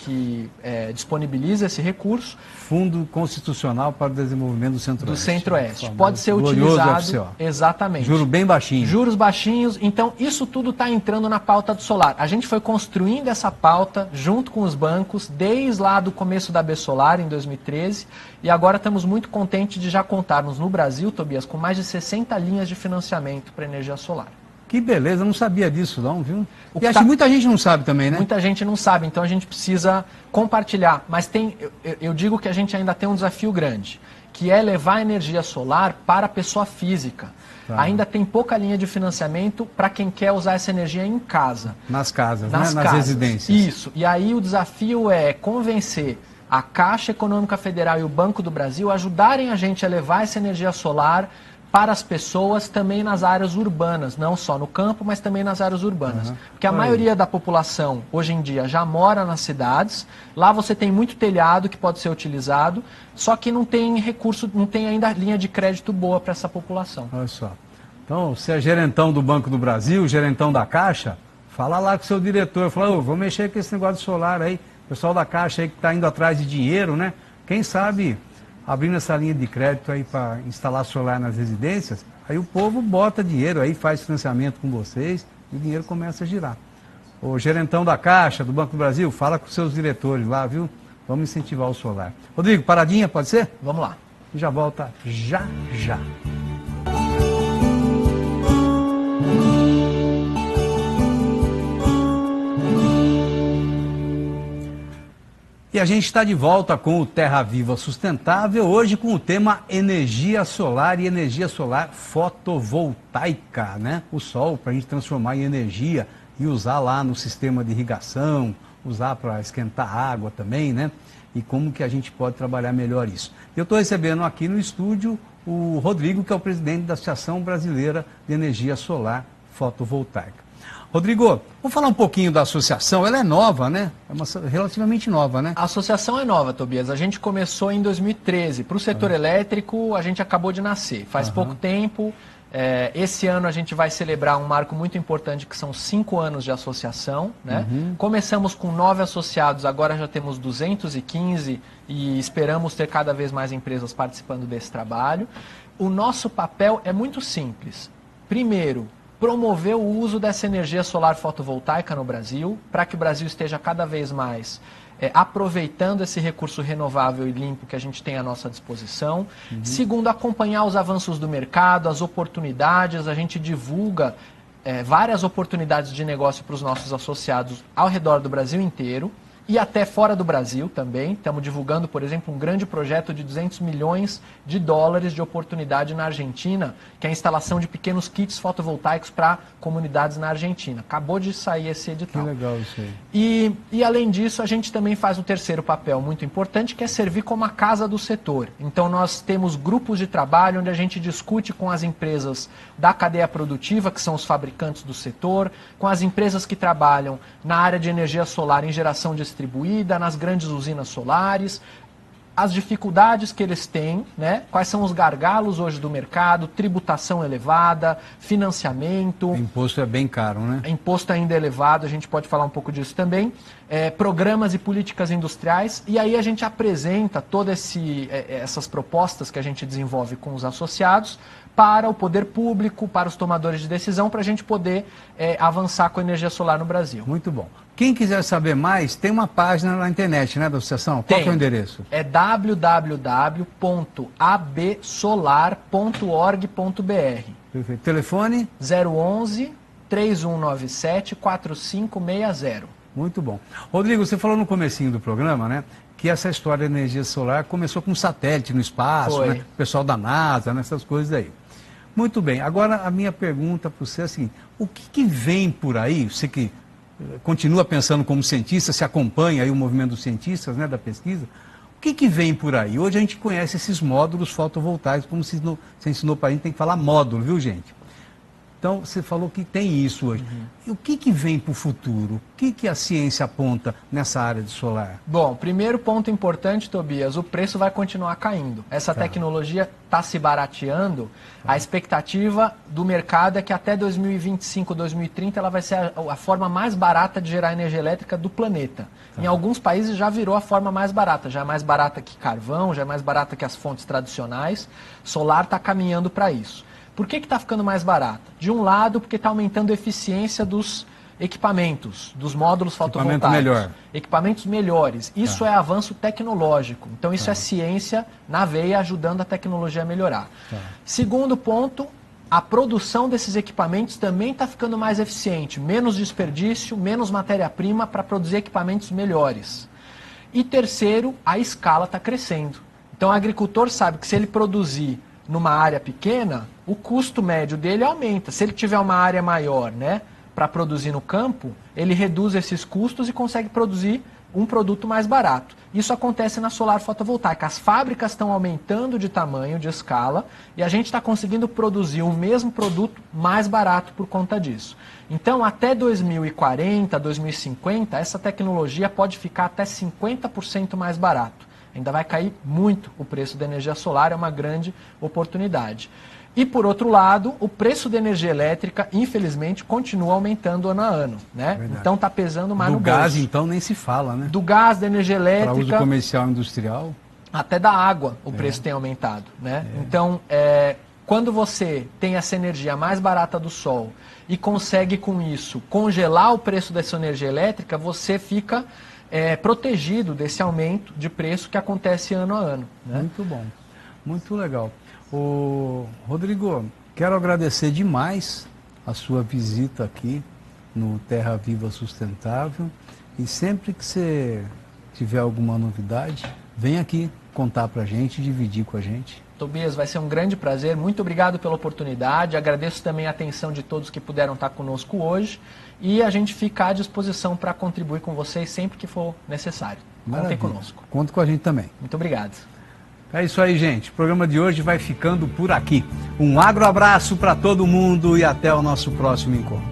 [SPEAKER 2] disponibiliza esse recurso.
[SPEAKER 1] Fundo Constitucional para o Desenvolvimento do Centro-Oeste.
[SPEAKER 2] Do Centro-Oeste. Pode ser utilizado. FCO. Exatamente.
[SPEAKER 1] Juros bem baixinhos.
[SPEAKER 2] Juros baixinhos. Então, isso tudo está entrando na pauta do solar. A gente foi construindo essa pauta junto com os bancos, desde lá do começo da BSolar, em 2013, e agora estamos muito contentes de já contarmos no Brasil, Tobias, com mais de 60 linhas de financiamento para energia solar.
[SPEAKER 1] Que beleza, eu não sabia disso não, viu? E acho que muita gente não sabe também, né?
[SPEAKER 2] Muita gente não sabe, então a gente precisa compartilhar. Mas eu digo que a gente ainda tem um desafio grande, que é levar a energia solar para a pessoa física. Ainda tem pouca linha de financiamento para quem quer usar essa energia em casa.
[SPEAKER 1] Nas casas, né? Nas residências.
[SPEAKER 2] Isso, e aí o desafio é convencer a Caixa Econômica Federal e o Banco do Brasil a ajudarem a gente a levar essa energia solar para as pessoas também nas áreas urbanas, não só no campo, mas também nas áreas urbanas. Porque a maioria da população, hoje em dia, já mora nas cidades, lá você tem muito telhado que pode ser utilizado, só que não tem recurso, não tem ainda linha de crédito boa para essa população.
[SPEAKER 1] Olha só. Então, você é gerentão do Banco do Brasil, gerentão da Caixa, fala lá com o seu diretor, fala, vou mexer com esse negócio de solar aí, o pessoal da Caixa aí que está indo atrás de dinheiro, né? Quem sabe abrindo essa linha de crédito aí para instalar solar nas residências, aí o povo bota dinheiro aí, faz financiamento com vocês e o dinheiro começa a girar. O gerentão da Caixa, do Banco do Brasil, fala com seus diretores lá, viu? Vamos incentivar o solar. Rodrigo, paradinha, pode ser?
[SPEAKER 2] Vamos lá.
[SPEAKER 1] E já volta já. E a gente está de volta com o Terra Viva Sustentável, hoje com o tema energia solar e energia solar fotovoltaica, né? O sol para a gente transformar em energia e usar lá no sistema de irrigação, usar para esquentar água também, né? E como que a gente pode trabalhar melhor isso. Eu estou recebendo aqui no estúdio o Rodrigo, que é o presidente da Associação Brasileira de Energia Solar Fotovoltaica. Rodrigo, vamos falar um pouquinho da associação, ela é nova, né? É uma relativamente nova, né?
[SPEAKER 2] A associação é nova, Tobias, a gente começou em 2013, para o setor elétrico a gente acabou de nascer, faz pouco tempo, esse ano a gente vai celebrar um marco muito importante que são 5 anos de associação, né? Começamos com 9 associados, agora já temos 215 e esperamos ter cada vez mais empresas participando desse trabalho. O nosso papel é muito simples, primeiro, promover o uso dessa energia solar fotovoltaica no Brasil, para que o Brasil esteja cada vez mais aproveitando esse recurso renovável e limpo que a gente tem à nossa disposição. Segundo, acompanhar os avanços do mercado, as oportunidades, a gente divulga várias oportunidades de negócio para os nossos associados ao redor do Brasil inteiro. E até fora do Brasil também. Estamos divulgando, por exemplo, um grande projeto de 200 milhões de dólares de oportunidade na Argentina, que é a instalação de pequenos kits fotovoltaicos para comunidades na Argentina. Acabou de sair esse edital.
[SPEAKER 1] Que legal isso aí.
[SPEAKER 2] E além disso, a gente também faz um terceiro papel muito importante, que é servir como a casa do setor. Então, nós temos grupos de trabalho onde a gente discute com as empresas da cadeia produtiva, que são os fabricantes do setor, com as empresas que trabalham na área de energia solar em geração distribuída, nas grandes usinas solares, as dificuldades que eles têm, né? Quais são os gargalos hoje do mercado, tributação elevada, financiamento.
[SPEAKER 1] O imposto é bem caro, né?
[SPEAKER 2] Imposto ainda é elevado, a gente pode falar um pouco disso também. Programas e políticas industriais, e aí a gente apresenta todas essas propostas que a gente desenvolve com os associados para o poder público, para os tomadores de decisão, para a gente poder avançar com a energia solar no Brasil.
[SPEAKER 1] Muito bom. Quem quiser saber mais, tem uma página na internet, né, da associação? Qual que é o endereço?
[SPEAKER 2] É www.absolar.org.br.
[SPEAKER 1] Perfeito. Telefone?
[SPEAKER 2] 011 3197 4560.
[SPEAKER 1] Muito bom. Rodrigo, você falou no comecinho do programa, né, que essa história da energia solar começou com um satélite no espaço, né, o pessoal da NASA, nessas coisas aí. Muito bem. Agora, a minha pergunta para você é a seguinte, o que vem por aí, você que continua pensando como cientista, se acompanha aí o movimento dos cientistas, né, da pesquisa, o que vem por aí? Hoje a gente conhece esses módulos fotovoltaicos, como você ensinou para a gente, tem que falar módulo, viu, gente? Então, você falou que tem isso hoje. E o que vem para o futuro? O que a ciência aponta nessa área de solar?
[SPEAKER 2] Bom, primeiro ponto importante, Tobias, o preço vai continuar caindo. Essa tecnologia está se barateando. A expectativa do mercado é que até 2025, 2030, ela vai ser a forma mais barata de gerar energia elétrica do planeta. Em alguns países já virou a forma mais barata. Já é mais barata que carvão, já é mais barata que as fontes tradicionais. Solar está caminhando para isso. Por que está ficando mais barata? De um lado, porque está aumentando a eficiência dos equipamentos, dos módulos fotovoltaicos.
[SPEAKER 1] Melhor.
[SPEAKER 2] Equipamentos melhores. Isso é avanço tecnológico. Então, isso é ciência na veia ajudando a tecnologia a melhorar. Segundo ponto, a produção desses equipamentos também está ficando mais eficiente. Menos desperdício, menos matéria-prima para produzir equipamentos melhores. E terceiro, a escala está crescendo. Então, o agricultor sabe que se ele produzir numa área pequena, o custo médio dele aumenta. Se ele tiver uma área maior, né, para produzir no campo, ele reduz esses custos e consegue produzir um produto mais barato. Isso acontece na solar fotovoltaica. As fábricas estão aumentando de tamanho, de escala, e a gente está conseguindo produzir o mesmo produto mais barato por conta disso. Então, até 2040, 2050, essa tecnologia pode ficar até 50% mais barato. Ainda vai cair muito o preço da energia solar, é uma grande oportunidade. E, por outro lado, o preço da energia elétrica, infelizmente, continua aumentando ano a ano, né?
[SPEAKER 1] Verdade.
[SPEAKER 2] Então, está pesando mais
[SPEAKER 1] do
[SPEAKER 2] no bolso.
[SPEAKER 1] gás, então, nem se fala, né?
[SPEAKER 2] Do gás, da energia elétrica...
[SPEAKER 1] Para uso comercial e industrial.
[SPEAKER 2] Até da água o preço tem aumentado, né? Então, quando você tem essa energia mais barata do sol e consegue, com isso, congelar o preço dessa energia elétrica, você fica protegido desse aumento de preço que acontece ano a ano, né?
[SPEAKER 1] Muito bom, muito legal. Rodrigo, quero agradecer demais a sua visita aqui no Terra Viva Sustentável, e sempre que você tiver alguma novidade, vem aqui contar pra gente, dividir com a gente.
[SPEAKER 2] Tobias, vai ser um grande prazer, muito obrigado pela oportunidade, agradeço também a atenção de todos que puderam estar conosco hoje, e a gente fica à disposição para contribuir com vocês sempre que for necessário. Contem conosco.
[SPEAKER 1] Conta com a gente também.
[SPEAKER 2] Muito obrigado.
[SPEAKER 1] É isso aí, gente. O programa de hoje vai ficando por aqui. Um abraço para todo mundo e até o nosso próximo encontro.